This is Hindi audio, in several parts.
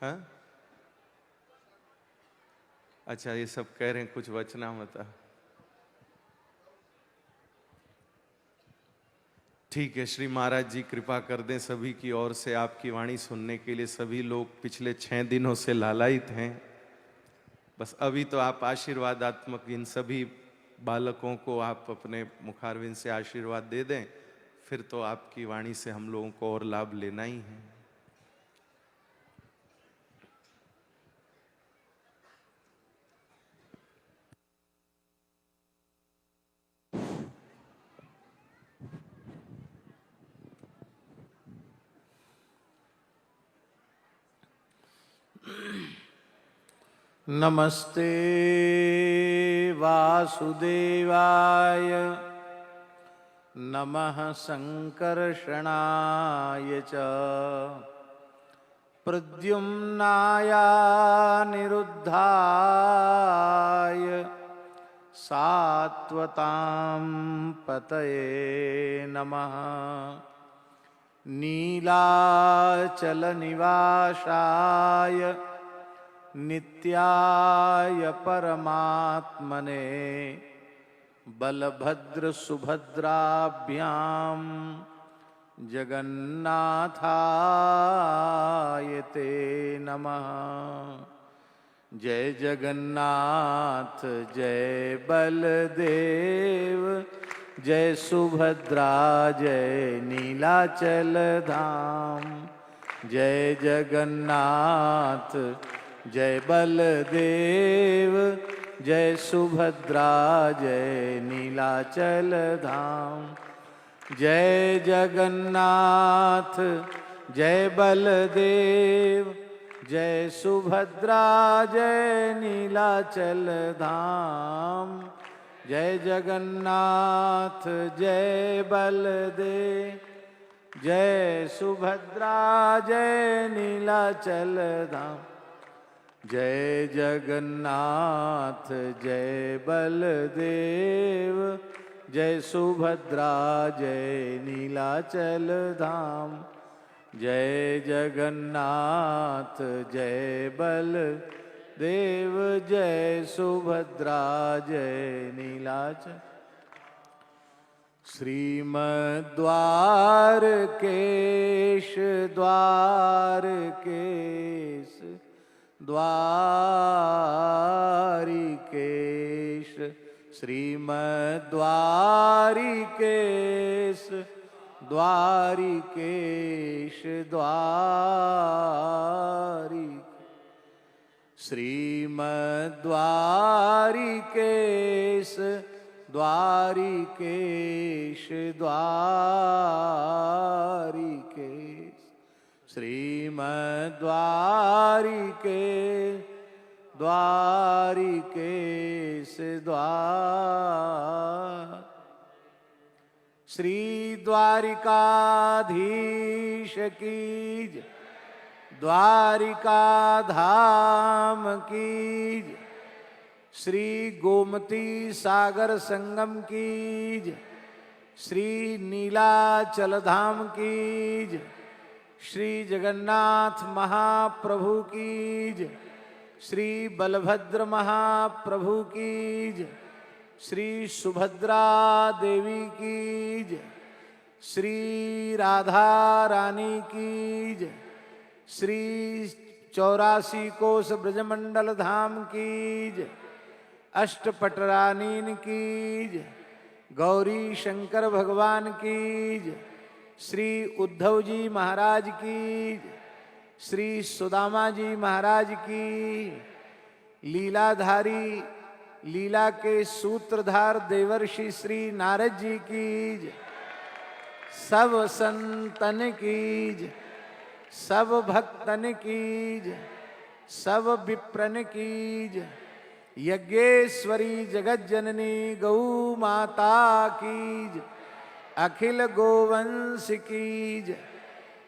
हाँ? अच्छा, ये सब कह रहे हैं कुछ वचनामृत। ठीक है, श्री महाराज जी कृपा कर दें सभी की ओर से आपकी वाणी सुनने के लिए। सभी लोग पिछले 6 दिनों से लालायित हैं। बस अभी तो आप आशीर्वादात्मक इन सभी बालकों को आप अपने मुखारविंद से आशीर्वाद दे दें, फिर तो आपकी वाणी से हम लोगों को और लाभ लेना ही है। नमस्ते वासुदेवाय नमः संकर्षणाय च प्रद्युम्नाय निरुद्धाय सात्वतां पतये नमः नीलाचलनिवासाय नित्याय परमात्मने बलभद्र सुभद्राभ्यां जगन्नाथाय ते नमः। जय जगन्नाथ जय बलदेव जय सुभद्रा जय नीलाचल धाम। जय जगन्नाथ जय बलदेव जय सुभद्रा जय नीलाचल धाम। जय जगन्नाथ जय बलदेव जय सुभद्रा जय नीलाचल धाम। जय जगन्नाथ जय बलदेव जय सुभद्रा जय नीलाचल धाम। जय जगन्नाथ जय बलदेव जय सुभद्रा जय नीलाचल धाम। जय जगन्नाथ जय बलदेव जय सुभद्रा जय नीलाचल। श्रीमद्वारकेश द्वारकेश द्वारिकेश श्रीमद्वारिकेश द्वारिकेश श्रीमद्वारिकेश द्वारिकेश द्वारिकेश श्रीमद्वारिकेश द्वारिकेश श्री द्वारिकाधीश की जय। द्वारिका धाम की जय। श्री गोमती सागर संगम की जय। श्री नीलाचल धाम की जय। श्री जगन्नाथ महाप्रभु की जय। श्री बलभद्र महाप्रभु की जय। श्री सुभद्रा देवी की जय। श्री राधा रानी की जय। श्री 84 कोस ब्रजमंडल धाम की जय। अष्टपटरानीन की जय। गौरी शंकर भगवान की जय। श्री उद्धव जी महाराज की जय। श्री सुदामा जी महाराज की। लीलाधारी लीला के सूत्रधार देवर्षि श्री नारद जी की जय। सब संतन की जय। सब भक्तन की जय। सब विप्रन की जय। यज्ञेश्वरी जगत जननी गौ माता की जय। अखिल गोवंश की जय।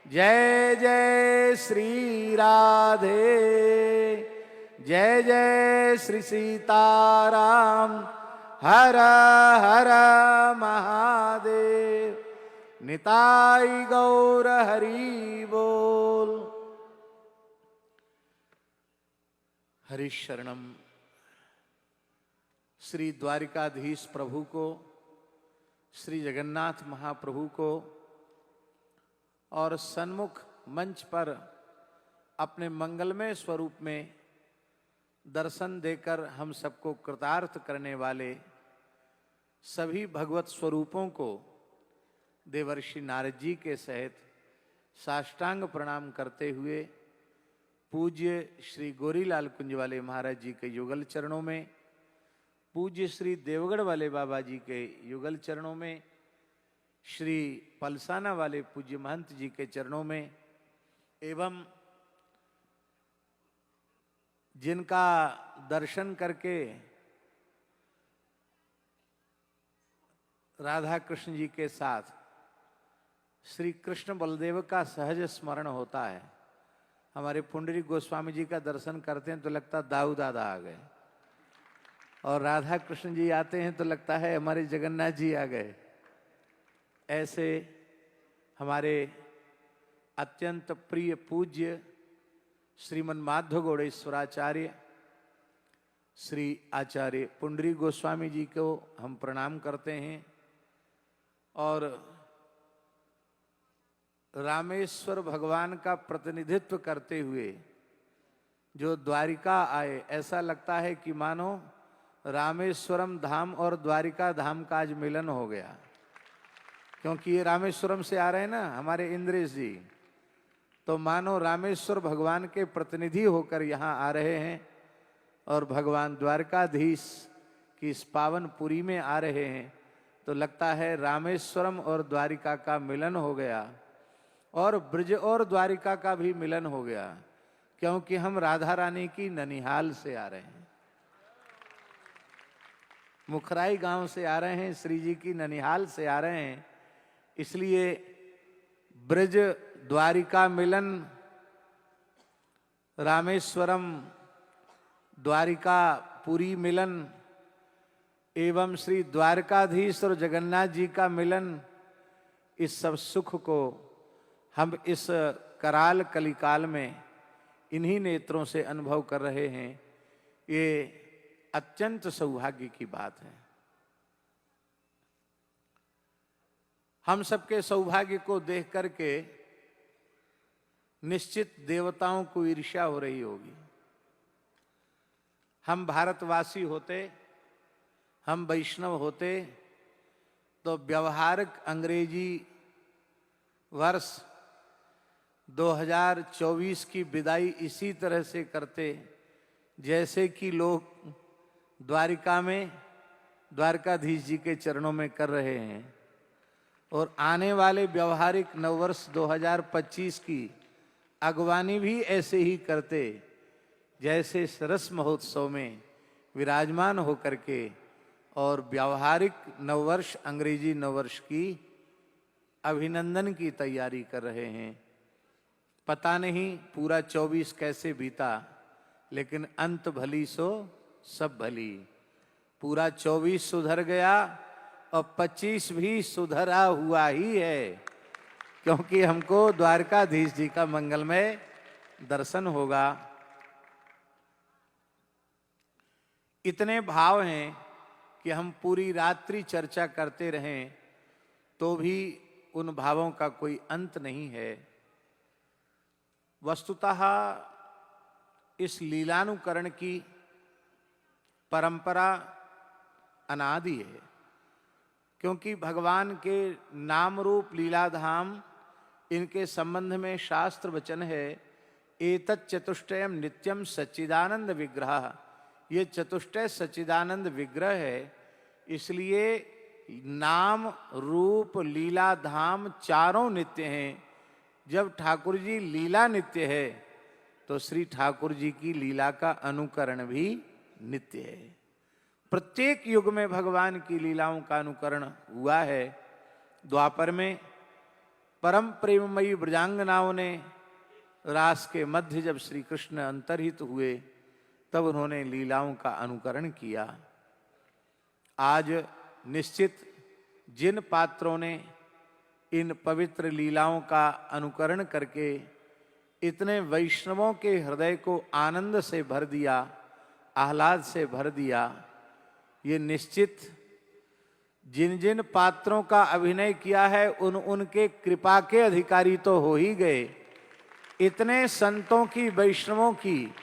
जय जय श्री राधे जय जय श्री सीताराम। हर हर महादेव। निताई गौर हरि बोल। हरिशरणम। श्री द्वारिकाधीश प्रभु को, श्री जगन्नाथ महाप्रभु को और सन्मुख मंच पर अपने मंगलमय स्वरूप में दर्शन देकर हम सबको कृतार्थ करने वाले सभी भगवत स्वरूपों को देवर्षि नारद जी के सहित साष्टांग प्रणाम करते हुए पूज्य श्री गोरीलाल कुंज वाले महाराज जी के युगल चरणों में, पूज्य श्री देवगढ़ वाले बाबा जी के युगल चरणों में, श्री पलसाना वाले पूज्य महंत जी के चरणों में एवं जिनका दर्शन करके राधा कृष्ण जी के साथ श्री कृष्ण बलदेव का सहज स्मरण होता है। हमारे पुंडरीक गोस्वामी जी का दर्शन करते हैं तो लगता दाऊ दादा आ गए, और राधा कृष्ण जी आते हैं तो लगता है हमारे जगन्नाथ जी आ गए। ऐसे हमारे अत्यंत प्रिय पूज्य श्रीमन माधव गौड़ेश्वराचार्य श्री आचार्य पुंडरीक गोस्वामी जी को हम प्रणाम करते हैं और रामेश्वर भगवान का प्रतिनिधित्व करते हुए जो द्वारिका आए, ऐसा लगता है कि मानो रामेश्वरम धाम और द्वारिका धाम का आज मिलन हो गया, क्योंकि ये रामेश्वरम से आ रहे हैं ना हमारे इंद्रेश जी, तो मानो रामेश्वर भगवान के प्रतिनिधि होकर यहाँ आ रहे हैं और भगवान द्वारकाधीश की इस पावन पुरी में आ रहे हैं, तो लगता है रामेश्वरम और द्वारिका का मिलन हो गया और ब्रज और द्वारिका का भी मिलन हो गया, क्योंकि हम राधा रानी की ननिहाल से आ रहे हैं, मुखराई गांव से आ रहे हैं, श्री जी की ननिहाल से आ रहे हैं। इसलिए ब्रज द्वारिका मिलन, रामेश्वरम द्वारिका पुरी मिलन एवं श्री द्वारकाधीश और जगन्नाथ जी का मिलन, इस सब सुख को हम इस कराल कलिकाल में इन्हीं नेत्रों से अनुभव कर रहे हैं। ये अत्यंत सौभाग्य की बात है। हम सबके सौभाग्य को देख करके निश्चित देवताओं को ईर्ष्या हो रही होगी। हम भारतवासी होते, हम वैष्णव होते तो व्यवहारिक अंग्रेजी वर्ष 2024 की विदाई इसी तरह से करते जैसे कि लोग द्वारिका में द्वारकाधीश जी के चरणों में कर रहे हैं, और आने वाले व्यवहारिक नववर्ष 2025 की अगवानी भी ऐसे ही करते जैसे सरस महोत्सव में विराजमान होकर के और व्यावहारिक नववर्ष अंग्रेजी नववर्ष की अभिनंदन की तैयारी कर रहे हैं। पता नहीं पूरा 24 कैसे बीता, लेकिन अंत भली सो सब भली। पूरा 24 सुधर गया और 25 भी सुधरा हुआ ही है, क्योंकि हमको द्वारकाधीश जी का मंगलमय दर्शन होगा। इतने भाव हैं कि हम पूरी रात्रि चर्चा करते रहें तो भी उन भावों का कोई अंत नहीं है। वस्तुतः इस लीलानुकरण की परंपरा अनादि है, क्योंकि भगवान के नाम रूप लीलाधाम, इनके संबंध में शास्त्र वचन है, एतत् चतुष्टयम नित्यम सच्चिदानंद विग्रह। ये चतुष्टय सच्चिदानंद विग्रह है, इसलिए नाम रूप लीला धाम चारों नित्य हैं। जब ठाकुर जी लीला नित्य है तो श्री ठाकुर जी की लीला का अनुकरण भी नित्य है। प्रत्येक युग में भगवान की लीलाओं का अनुकरण हुआ है। द्वापर में परम प्रेममयी ब्रजांगनाओं ने रास के मध्य जब श्री कृष्ण अंतर्हित हुए तब उन्होंने लीलाओं का अनुकरण किया। आज निश्चित जिन पात्रों ने इन पवित्र लीलाओं का अनुकरण करके इतने वैष्णवों के हृदय को आनंद से भर दिया, आह्लाद से भर दिया। ये निश्चित जिन जिन पात्रों का अभिनय किया है उनके कृपा के अधिकारी तो हो ही गए, इतने संतों की, वैष्णवों की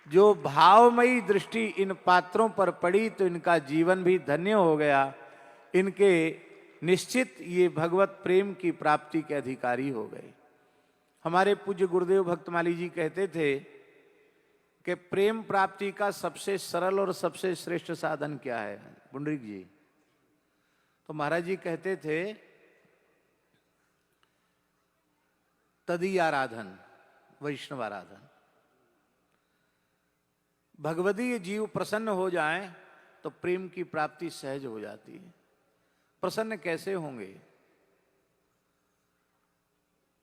जो भावमयी दृष्टि इन पात्रों पर पड़ी तो इनका जीवन भी धन्य हो गया। इनके निश्चित ये भगवत प्रेम की प्राप्ति के अधिकारी हो गए। हमारे पूज्य गुरुदेव भक्तमाली जी कहते थे कि प्रेम प्राप्ति का सबसे सरल और सबसे श्रेष्ठ साधन क्या है पुंडरीक जी? तो महाराज जी कहते थे तदीय आराधन, वैष्णव आराधन। भगवदीय जीव प्रसन्न हो जाएं तो प्रेम की प्राप्ति सहज हो जाती है। प्रसन्न कैसे होंगे?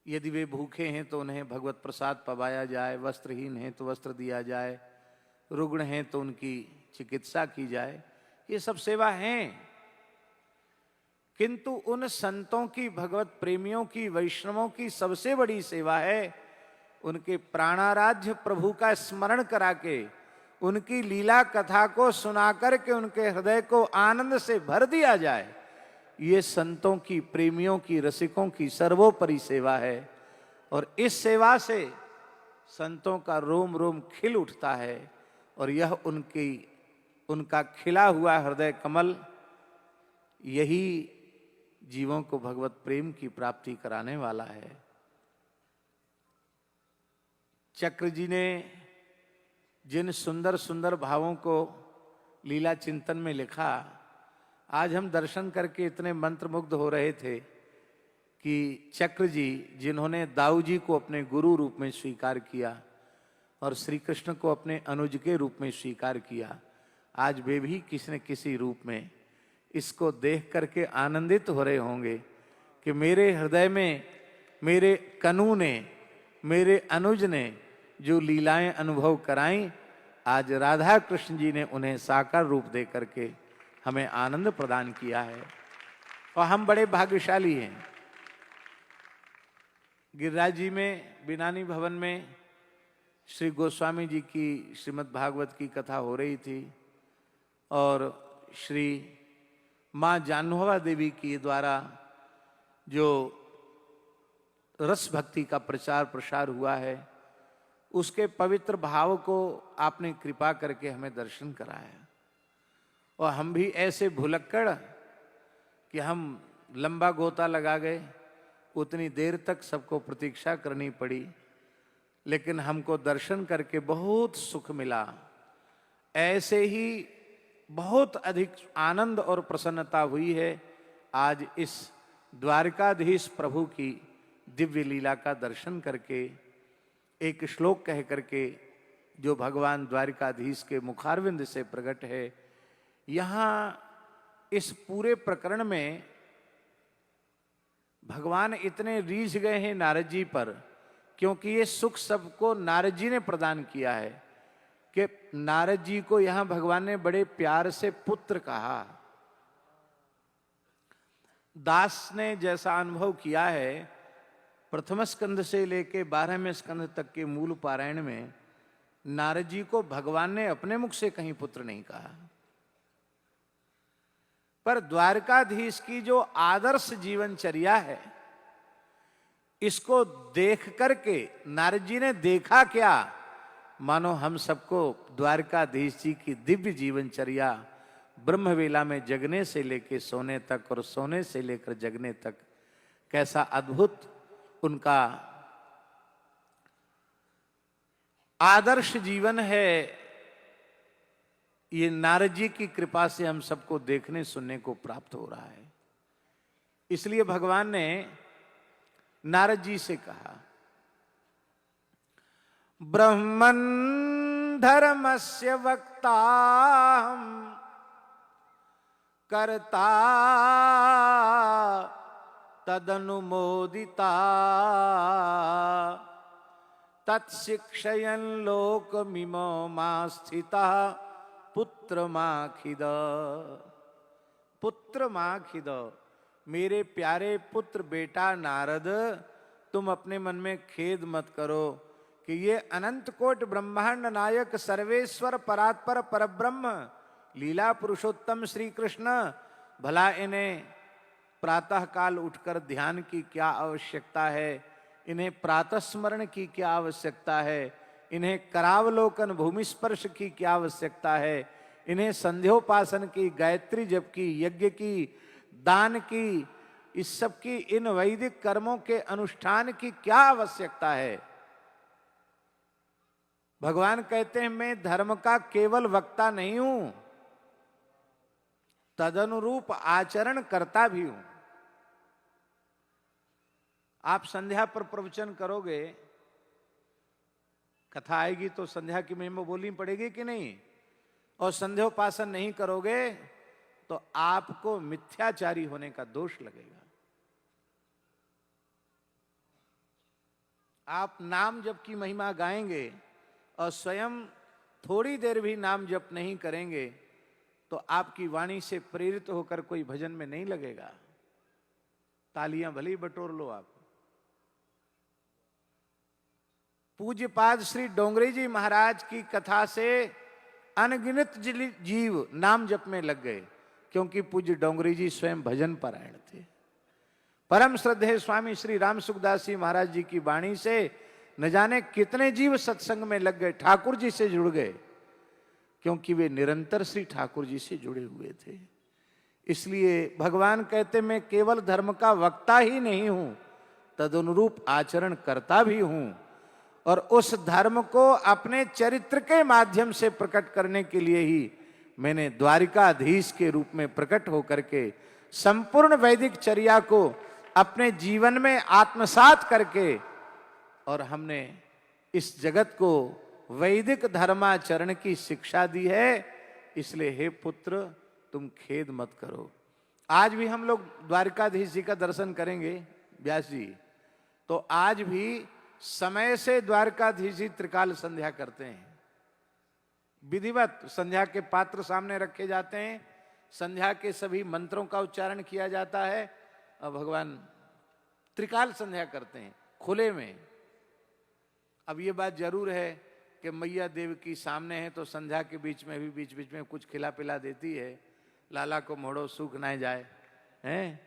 यदि वे भूखे हैं तो उन्हें भगवत प्रसाद पवाया जाए, वस्त्रहीन हैं तो वस्त्र दिया जाए, रुग्ण हैं तो उनकी चिकित्सा की जाए, ये सब सेवा हैं। किंतु उन संतों की, भगवत प्रेमियों की, वैष्णवों की सबसे बड़ी सेवा है उनके प्राणाराध्य प्रभु का स्मरण करा के, उनकी लीला कथा को सुना करके उनके हृदय को आनंद से भर दिया जाए। ये संतों की, प्रेमियों की, रसिकों की सर्वोपरि सेवा है। और इस सेवा से संतों का रोम रोम खिल उठता है और यह उनका खिला हुआ हृदय कमल यही जीवों को भगवत प्रेम की प्राप्ति कराने वाला है। चक्र जी ने जिन सुंदर सुंदर भावों को लीला चिंतन में लिखा, आज हम दर्शन करके इतने मंत्रमुग्ध हो रहे थे कि चक्र जी जिन्होंने दाऊ जी को अपने गुरु रूप में स्वीकार किया और श्री कृष्ण को अपने अनुज के रूप में स्वीकार किया, आज वे भी किसी न किसी रूप में इसको देख करके आनंदित हो रहे होंगे कि मेरे हृदय में मेरे कनु ने, मेरे अनुज ने जो लीलाएं अनुभव कराई, आज राधा कृष्ण जी ने उन्हें साकार रूप दे करके हमें आनंद प्रदान किया है और हम बड़े भाग्यशाली हैं। गिरिराज जी में, बिनानी भवन में श्री गोस्वामी जी की श्रीमद् भागवत की कथा हो रही थी और श्री माँ जाह्नवा देवी की द्वारा जो रस भक्ति का प्रचार प्रसार हुआ है, उसके पवित्र भाव को आपने कृपा करके हमें दर्शन कराया। और हम भी ऐसे भुलक्कड़ कि हम लंबा गोता लगा गए, उतनी देर तक सबको प्रतीक्षा करनी पड़ी, लेकिन हमको दर्शन करके बहुत सुख मिला। ऐसे ही बहुत अधिक आनंद और प्रसन्नता हुई है आज इस द्वारकाधीश प्रभु की दिव्य लीला का दर्शन करके। एक श्लोक कह करके जो भगवान द्वारकाधीश के मुखारविंद से प्रकट है, यहाँ इस पूरे प्रकरण में भगवान इतने रीझ गए हैं नारद जी पर, क्योंकि ये सुख सबको नारद जी ने प्रदान किया है कि नारद जी को यहां भगवान ने बड़े प्यार से पुत्र कहा। दास ने जैसा अनुभव किया है, प्रथम स्कंध से लेके 12वें स्कंध तक के मूल पारायण में नारद जी को भगवान ने अपने मुख से कहीं पुत्र नहीं कहा, पर द्वारकाधीश की जो आदर्श जीवनचर्या है, इसको देख करके नारद जी ने देखा क्या, मानो हम सबको द्वारकाधीश जी की दिव्य जीवनचर्या ब्रह्मवेला में जगने से लेकर सोने तक और सोने से लेकर जगने तक कैसा अद्भुत उनका आदर्श जीवन है, ये नारद जी की कृपा से हम सबको देखने सुनने को प्राप्त हो रहा है। इसलिए भगवान ने नारद जी से कहा, ब्रह्मन् धर्मस्य वक्ताहम् कर्ता तदनुमोदिता तत्शिक्षयन् लोकमिमो मा स्थितः पुत्रमाखिद। पुत्रमाखिद, मेरे प्यारे पुत्र बेटा नारद, तुम अपने मन में खेद मत करो कि ये अनंत कोट ब्रह्मांड नायक सर्वेश्वर परात्पर परब्रह्म लीला पुरुषोत्तम श्री कृष्ण, भला इन्हें प्रातः काल उठकर ध्यान की क्या आवश्यकता है, इन्हें प्रातः स्मरण की क्या आवश्यकता है, इन्हें करावलोकन भूमि स्पर्श की क्या आवश्यकता है, इन्हें संध्योपासन की, गायत्री जप की, यज्ञ की, दान की, इस सब की, इन वैदिक कर्मों के अनुष्ठान की क्या आवश्यकता है। भगवान कहते हैं मैं धर्म का केवल वक्ता नहीं हूं, तदनुरूप आचरण करता भी हूं। आप संध्या पर प्रवचन करोगे, कथा आएगी तो संध्या की महिमा बोलनी पड़ेगी कि नहीं, और संध्योपासन नहीं करोगे तो आपको मिथ्याचारी होने का दोष लगेगा। आप नाम जप की महिमा गाएंगे और स्वयं थोड़ी देर भी नाम जप नहीं करेंगे तो आपकी वाणी से प्रेरित होकर कोई भजन में नहीं लगेगा। तालियां भले ही बटोर लो आप। पूज्यपाद श्री डोंगरी जी महाराज की कथा से अनगिनत जीव नाम जप में लग गए, क्योंकि पूज्य डोंगरी जी स्वयं भजन परायण थे। परम श्रद्धेय स्वामी श्री राम सुखदास जी महाराज जी की वाणी से न जाने कितने जीव सत्संग में लग गए, ठाकुर जी से जुड़ गए, क्योंकि वे निरंतर श्री ठाकुर जी से जुड़े हुए थे। इसलिए भगवान कहते मैं केवल धर्म का वक्ता ही नहीं हूं, तदनुरूप आचरण करता भी हूं, और उस धर्म को अपने चरित्र के माध्यम से प्रकट करने के लिए ही मैंने द्वारिकाधीश के रूप में प्रकट होकर के संपूर्ण वैदिक चर्या को अपने जीवन में आत्मसात करके, और हमने इस जगत को वैदिक धर्माचरण की शिक्षा दी है। इसलिए हे पुत्र तुम खेद मत करो। आज भी हम लोग द्वारिकाधीश जी का दर्शन करेंगे व्यास जी, तो आज भी समय से द्वारकाधीश जी त्रिकाल संध्या करते हैं। विधिवत संध्या के पात्र सामने रखे जाते हैं, संध्या के सभी मंत्रों का उच्चारण किया जाता है, और भगवान त्रिकाल संध्या करते हैं खुले में। अब ये बात जरूर है कि मैया देव की सामने है तो संध्या के बीच में भी बीच में कुछ खिला पिला देती है, लाला को मोड़ो सूख ना जाए, हैं?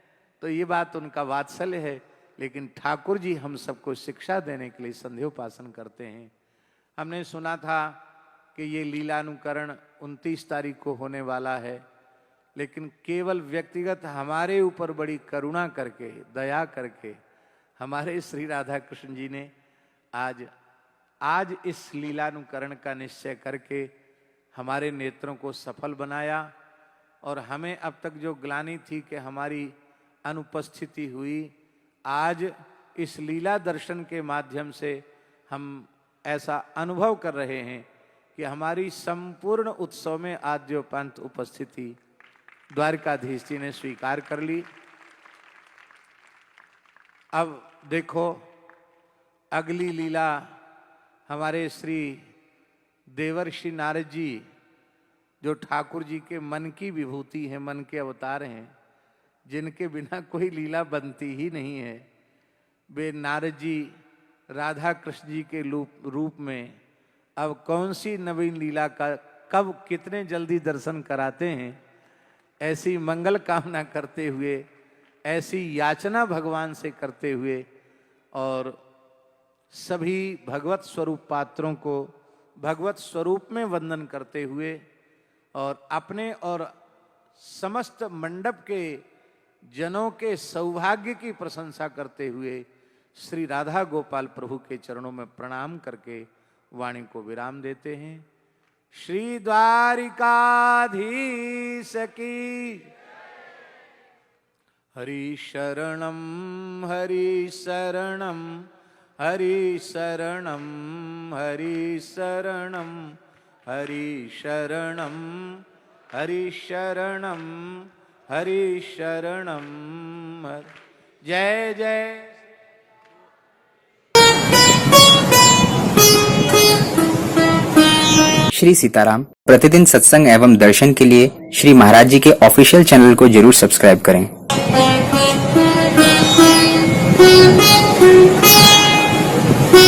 तो ये बात उनका वात्सल्य है। लेकिन ठाकुर जी हम सबको शिक्षा देने के लिए संध्योपासन करते हैं। हमने सुना था कि ये लीलानुकरण 29 तारीख को होने वाला है, लेकिन केवल व्यक्तिगत हमारे ऊपर बड़ी करुणा करके, दया करके हमारे श्री राधा कृष्ण जी ने आज इस लीलानुकरण का निश्चय करके हमारे नेत्रों को सफल बनाया। और हमें अब तक जो ग्लानि थी कि हमारी अनुपस्थिति हुई, आज इस लीला दर्शन के माध्यम से हम ऐसा अनुभव कर रहे हैं कि हमारी संपूर्ण उत्सव में आद्योपंत उपस्थिति द्वारकाधीश जी ने स्वीकार कर ली। अब देखो अगली लीला हमारे श्री देवर्षि नारद जी, जो ठाकुर जी के मन की विभूति है, मन के अवतार हैं, जिनके बिना कोई लीला बनती ही नहीं है, वे नारद जी राधा कृष्ण जी के रूप में अब कौन सी नवीन लीला का कब कितने जल्दी दर्शन कराते हैं, ऐसी मंगल कामना करते हुए, ऐसी याचना भगवान से करते हुए, और सभी भगवत स्वरूप पात्रों को भगवत स्वरूप में वंदन करते हुए, और अपने और समस्त मंडप के जनों के सौभाग्य की प्रशंसा करते हुए श्री राधा गोपाल प्रभु के चरणों में प्रणाम करके वाणी को विराम देते हैं। श्री द्वारिकाधीश की हरि शरणम हरि शरणम हरि शरणम हरि शरणम हरि शरणम हरि शरणम हरि शरणम। जय जय। श्री सीताराम प्रतिदिन सत्संग एवं दर्शन के लिए श्री महाराज जी के ऑफिशियल चैनल को जरूर सब्सक्राइब करें।